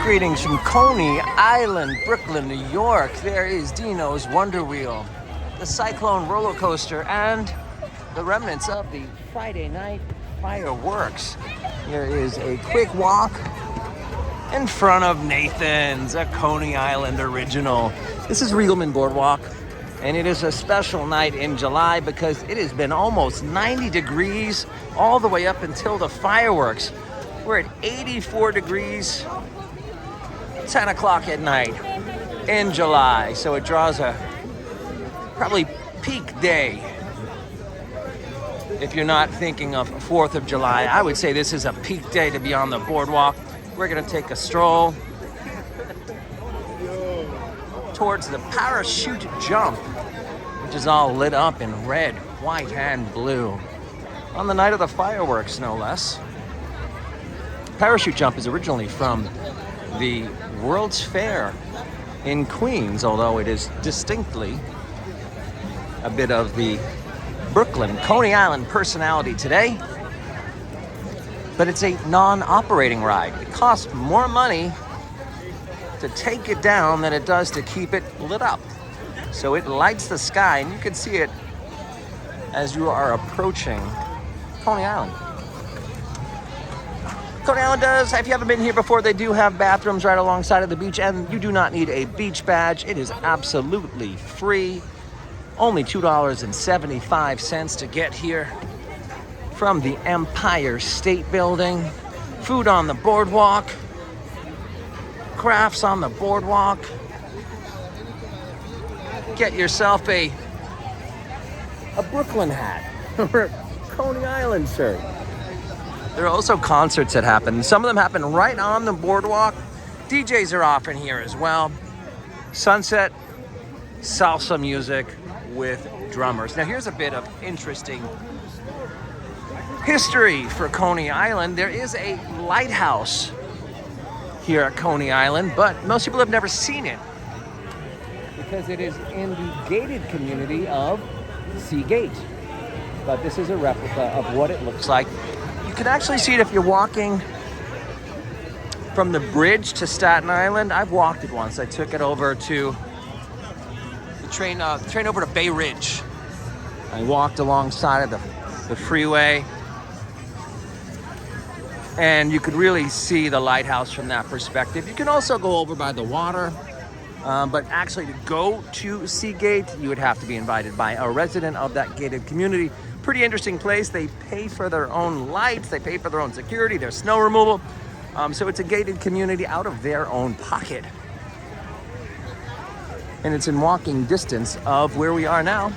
Greetings from Coney Island, Brooklyn, New York. There is Dino's Wonder Wheel, the Cyclone roller coaster, and the remnants of the Friday night fireworks. Here is a quick walk in front of Nathan's, a Coney Island original. This is Riegelmann Boardwalk, and it is a special night in July because it has been almost 90 degrees all the way up until the fireworks. We're at 84 degrees, 10 o'clock at night in July. So it draws a probably peak day. If you're not thinking of 4th of July, I would say this is a peak day to be on the boardwalk. We're gonna take a stroll towards the parachute jump, which is all lit up in red, white, and blue. On the night of the fireworks, no less. Parachute jump is originally from the World's Fair in Queens, although it is distinctly a bit of the Brooklyn, Coney Island personality today. But it's a non-operating ride. It costs more money to take it down than it does to keep it lit up. So it lights the sky, and you can see it as you are approaching Coney Island. Coney Island does, if you haven't been here before, they do have bathrooms right alongside of the beach, and you do not need a beach badge. It is absolutely free. Only $2.75 to get here from the Empire State Building. Food on the boardwalk, crafts on the boardwalk. Get yourself a Brooklyn hat or a Coney Island shirt. There are also concerts that happen. Some of them happen right on the boardwalk. DJs are often here as well. Sunset, salsa music with drummers. Now here's a bit of interesting history for Coney Island. There is a lighthouse here at Coney Island, but most people have never seen it because it is in the gated community of Seagate. But this is a replica of what it looks like. You can actually see it if you're walking from the bridge to Staten Island. I've walked it once. I took it over to the train over to Bay Ridge. I walked alongside of the freeway, and you could really see the lighthouse from that perspective. You can also go over by the water, but actually to go to Seagate, you would have to be invited by a resident of that gated community. Pretty interesting place. They pay for their own lights, they pay for their own security, their snow removal. So it's a gated community out of their own pocket. And it's in walking distance of where we are now.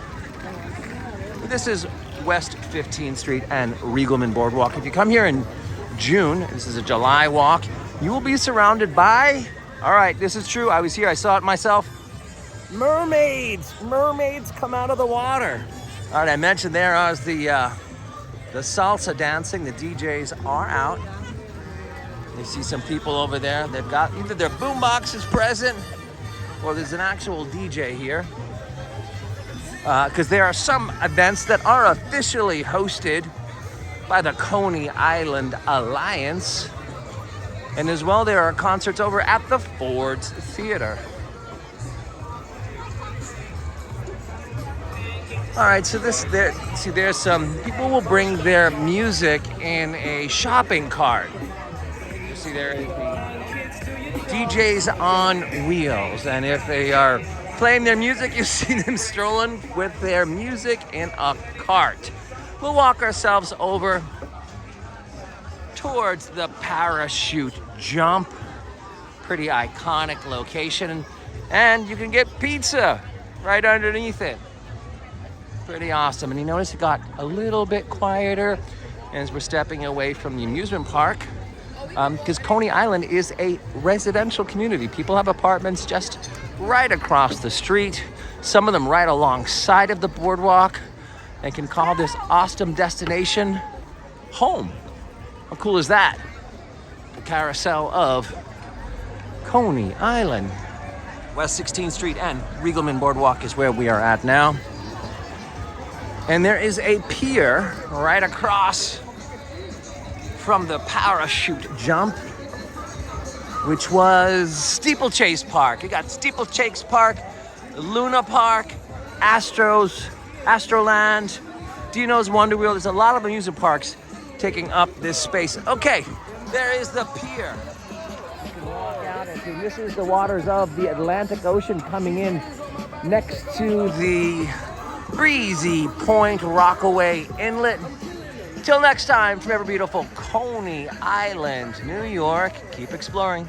This is West 15th Street and Riegelmann Boardwalk. If you come here in June, this is a July walk, you will be surrounded by, all right, this is true, I was here, I saw it myself, mermaids. Mermaids come out of the water. All right, I mentioned there was the salsa dancing. The DJs are out. You see some people over there. They've got either their boom boxes present or there's an actual DJ here. Because there are some events that are officially hosted by the Coney Island Alliance. And as well, there are concerts over at the Ford's Theater. All right, so there's some people will bring their music in a shopping cart. You see there is the DJs on wheels, and if they are playing their music, you see them strolling with their music in a cart. We'll walk ourselves over towards the parachute jump. Pretty iconic location, and you can get pizza right underneath it. Pretty awesome. And you notice it got a little bit quieter as we're stepping away from the amusement park, because Coney Island is a residential community. People have apartments just right across the street, some of them right alongside of the boardwalk, and can call this awesome destination home. How cool is that? The carousel of Coney Island. West 16th Street and Riegelmann Boardwalk is where we are at now. And there is a pier right across from the parachute jump. which was Steeplechase Park. You got Steeplechase Park, Luna Park, Astroland, Dino's Wonder Wheel. There's a lot of amusement parks taking up this space. Okay, there is the pier. You can walk out and see, this is the waters of the Atlantic Ocean coming in next to the Breezy Point Rockaway Inlet. Till next time, from ever beautiful Coney Island, New York, keep exploring.